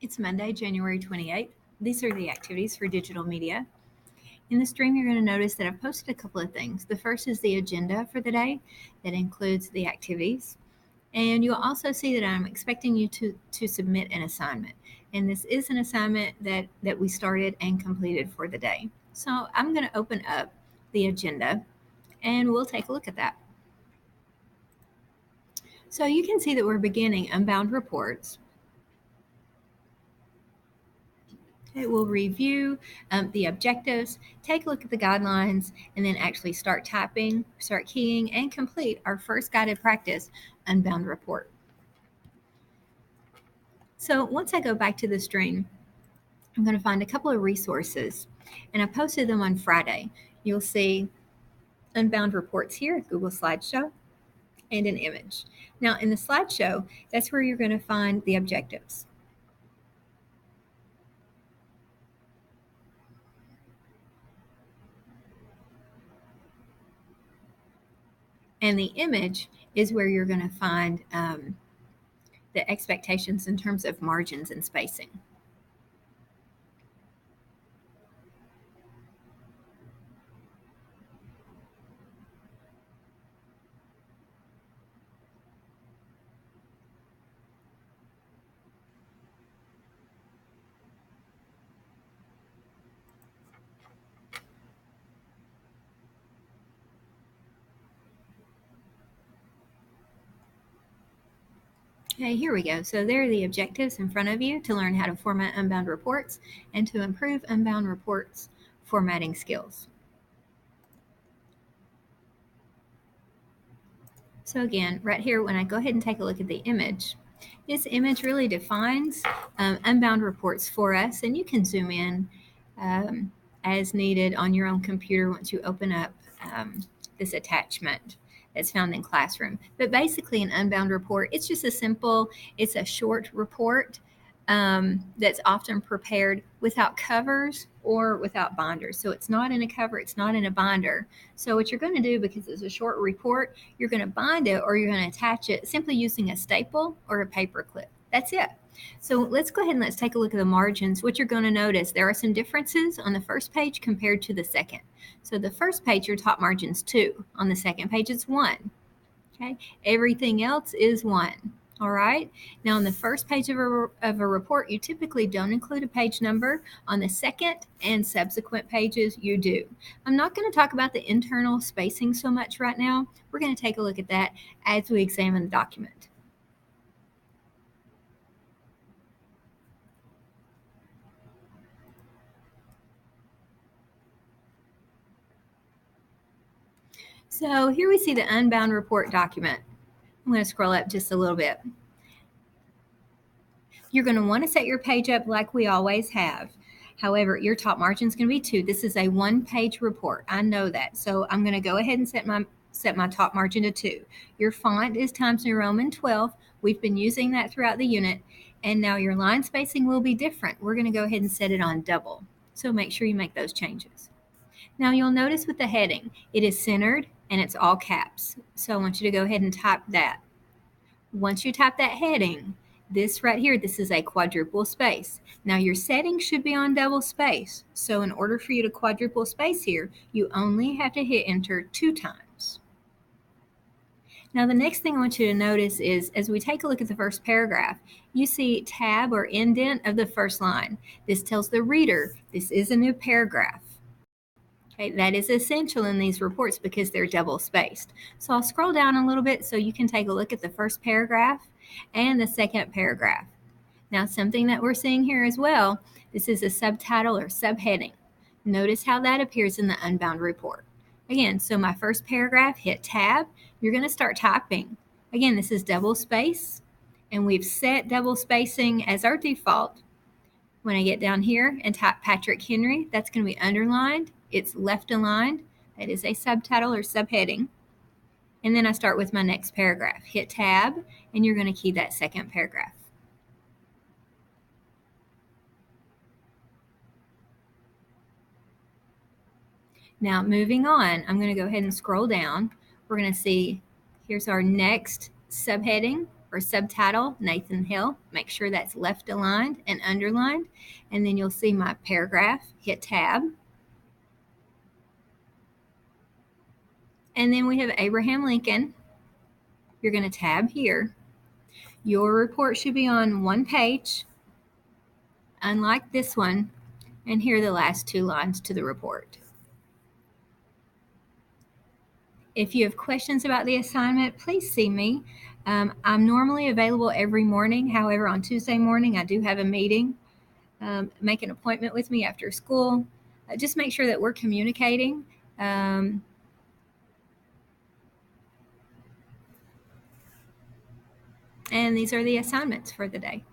It's Monday, January 28th. These are the activities for digital media. In the stream, you're going to notice that I've posted a couple of things. The first is the agenda for the day that includes the activities. And you'll also see that I'm expecting you to submit an assignment. And this is an assignment that we started and completed for the day. So I'm going to open up the agenda and we'll take a look at that. So you can see that we're beginning Unbound Reports. Okay, we'll review the objectives, take a look at the guidelines, and then actually start typing, start keying, and complete our first guided practice, Unbound Report. So once I go back to the stream, I'm going to find a couple of resources, and I posted them on Friday. You'll see Unbound Reports here, Google Slideshow, and an image. Now in the slideshow, that's where you're going to find the objectives. And the image is where you're going to find the expectations in terms of margins and spacing. Okay, here we go. So there are the objectives in front of you to learn how to format Unbound Reports and to improve Unbound Reports formatting skills. So again, right here, when I go ahead and take a look at the image, this image really defines Unbound Reports for us, and you can zoom in as needed on your own computer once you open up this attachment that's found in Classroom. But basically an Unbound Report, it's just it's a short report that's often prepared without covers or without binders. So it's not in a cover, it's not in a binder. So what you're going to do, because it's a short report, you're going to bind it or you're going to attach it simply using a staple or a paper clip. That's it. So let's go ahead and let's take a look at the margins. What you're going to notice, there are some differences on the first page compared to the second. So the first page, your top margin's 2. On the second page, it's 1. Okay, everything else is 1. All right. Now, on the first page of a report, you typically don't include a page number. On the second and subsequent pages, you do. I'm not going to talk about the internal spacing so much right now. We're going to take a look at that as we examine the document. So here we see the Unbound Report document. I'm going to scroll up just a little bit. You're going to want to set your page up like we always have. However, your top margin is going to be 2. This is a 1-page report. I know that. So I'm going to go ahead and set my top margin to 2. Your font is Times New Roman 12. We've been using that throughout the unit. And now your line spacing will be different. We're going to go ahead and set it on double. So make sure you make those changes. Now you'll notice with the heading, it is centered and it's all caps. So I want you to go ahead and type that. Once you type that heading, this right here, this is a quadruple space. Now your settings should be on double space. So in order for you to quadruple space here, you only have to hit enter 2 times. Now the next thing I want you to notice is, as we take a look at the first paragraph, you see tab or indent of the first line. This tells the reader this is a new paragraph. Okay, that is essential in these reports because they're double spaced. So I'll scroll down a little bit so you can take a look at the first paragraph and the second paragraph. Now, something that we're seeing here as well, this is a subtitle or subheading. Notice how that appears in the Unbound Report. Again, so my first paragraph, hit tab, you're going to start typing. Again, this is double space, and we've set double spacing as our default. When I get down here and type Patrick Henry, that's going to be underlined. It's left aligned. That is a subtitle or subheading. And then I start with my next paragraph. Hit tab, and you're going to key that second paragraph. Now, moving on, I'm going to go ahead and scroll down. We're going to see, here's our next subheading. For subtitle, Nathan Hill, make sure that's left aligned and underlined. And then you'll see my paragraph, hit tab. And then we have Abraham Lincoln. You're going to tab here. Your report should be on one page, unlike this one. And here are the last 2 lines to the report. If you have questions about the assignment, please see me. I'm normally available every morning. However, on Tuesday morning, I do have a meeting. Make an appointment with me after school. Just make sure that we're communicating. And these are the assignments for the day.